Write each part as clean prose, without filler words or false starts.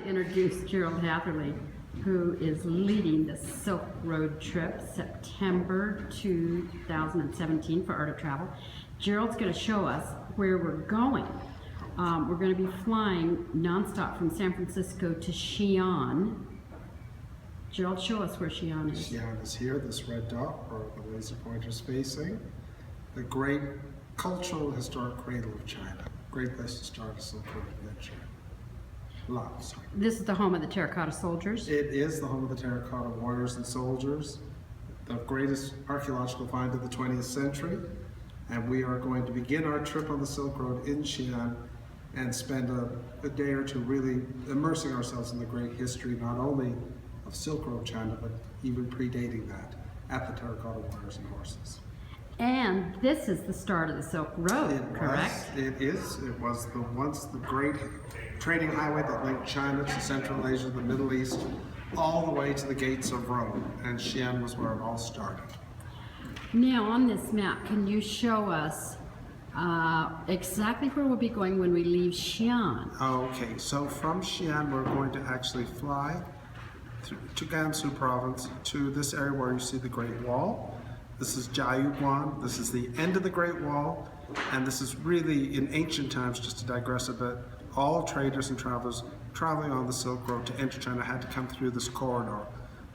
to introduce Gerald Hatherly, who is leading the Silk Road trip, September 2017 for Art of Travel. Gerald's going to show us where we're going. We're going to be flying nonstop from San Francisco to Xi'an. Gerald, show us where Xi'an is. Xi'an is here, this red dot, where the laser pointer is facing. The great cultural historic cradle of China. Great place to start a Silk Road adventure. Lots. This is the home of the terracotta soldiers. It is the home of the terracotta warriors and soldiers, the greatest archaeological find of the 20th century. And we are going to begin our trip on the Silk Road in Xi'an and spend a day or two really immersing ourselves in the great history, not only of Silk Road China, but even predating that at the terracotta warriors and horses. And this is the start of the Silk Road, correct? It is. It was once the great trading highway that linked China to Central Asia, the Middle East, all the way to the gates of Rome. And Xi'an was where it all started. Now, on this map, can you show us exactly where we'll be going when we leave Xi'an? Okay, so from Xi'an, we're going to actually fly to Gansu province, to this area where you see the Great Wall. This is Jiayuguan. This is the end of the Great Wall, and this is really, in ancient times, just to digress a bit, all traders and travelers traveling on the Silk Road to enter China had to come through this corridor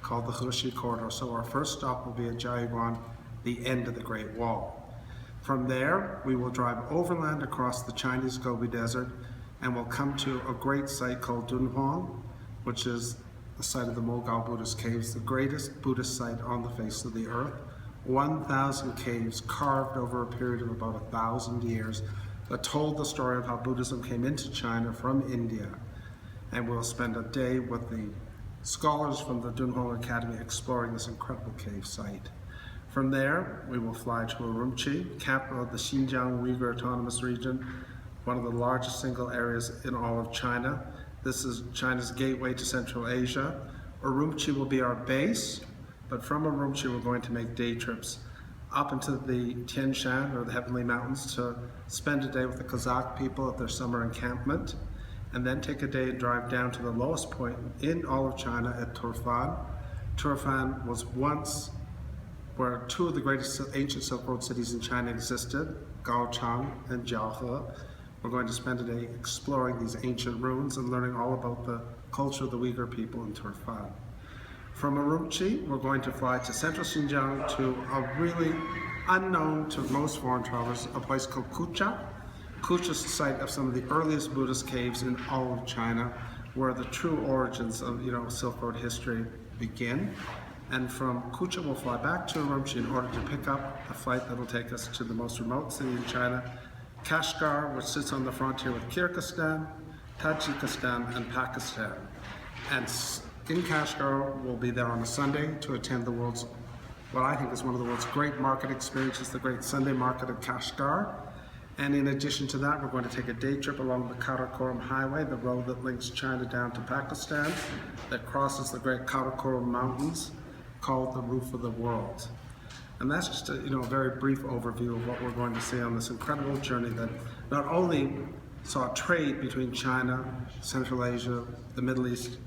called the Heshi corridor. So our first stop will be at Jiayuguan, the end of the Great Wall. From there, we will drive overland across the Chinese Gobi Desert, and we'll come to a great site called Dunhuang, which is the site of the Mogao Buddhist caves, the greatest Buddhist site on the face of the earth. 1,000 caves carved over a period of about 1,000 years that told the story of how Buddhism came into China from India. And we'll spend a day with the scholars from the Dunhuang Academy exploring this incredible cave site. From there, we will fly to Urumqi, capital of the Xinjiang Uyghur Autonomous Region, one of the largest single areas in all of China. This is China's gateway to Central Asia. Urumqi will be our base, but from Urumqi we're going to make day trips up into the Tian Shan, or the Heavenly Mountains, to spend a day with the Kazakh people at their summer encampment, and then take a day and drive down to the lowest point in all of China at Turfan. Turfan was once where two of the greatest ancient Silk Road cities in China existed, Gaochang and Jiaohe. We're going to spend a day exploring these ancient ruins and learning all about the culture of the Uyghur people in Turfan. From Urumqi, we're going to fly to central Xinjiang to a really unknown to most foreign travelers, a place called Kucha. Kucha is the site of some of the earliest Buddhist caves in all of China, where the true origins of Silk Road history begin. And from Kucha, we'll fly back to Urumqi in order to pick up a flight that will take us to the most remote city in China, Kashgar, which sits on the frontier with Kyrgyzstan, Tajikistan, and Pakistan. And in Kashgar, we'll be there on a Sunday to attend the world's, what I think is one of the world's great market experiences, the Great Sunday Market of Kashgar. And in addition to that, we're going to take a day trip along the Karakoram Highway, the road that links China down to Pakistan, that crosses the Great Karakoram Mountains, called the Roof of the World. And that's just a very brief overview of what we're going to see on this incredible journey that not only saw trade between China, Central Asia, the Middle East,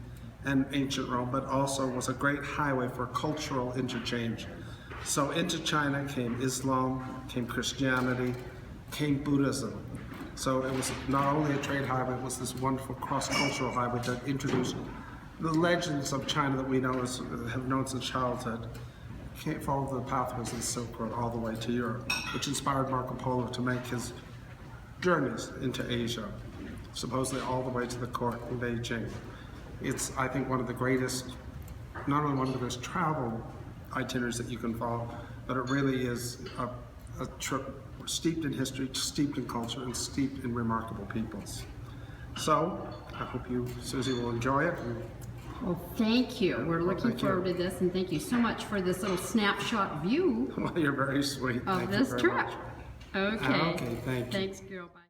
and ancient Rome, but also was a great highway for cultural interchange. So into China came Islam, came Christianity, came Buddhism. So it was not only a trade highway, it was this wonderful cross-cultural highway that introduced the legends of China that we have known since childhood. Can't follow the pathways of the Silk Road all the way to Europe, which inspired Marco Polo to make his journeys into Asia, supposedly all the way to the court in Beijing. It's, I think, one of the greatest, not only one of the greatest travel itineraries that you can follow, but it really is a trip steeped in history, steeped in culture, and steeped in remarkable peoples. So, I hope you, Susie, will enjoy it. Well, thank you. We're looking forward to this, and thank you so much for this little snapshot view Well, you're very sweet. of this trip. Okay. Okay, thank you. Thanks, girl. Bye.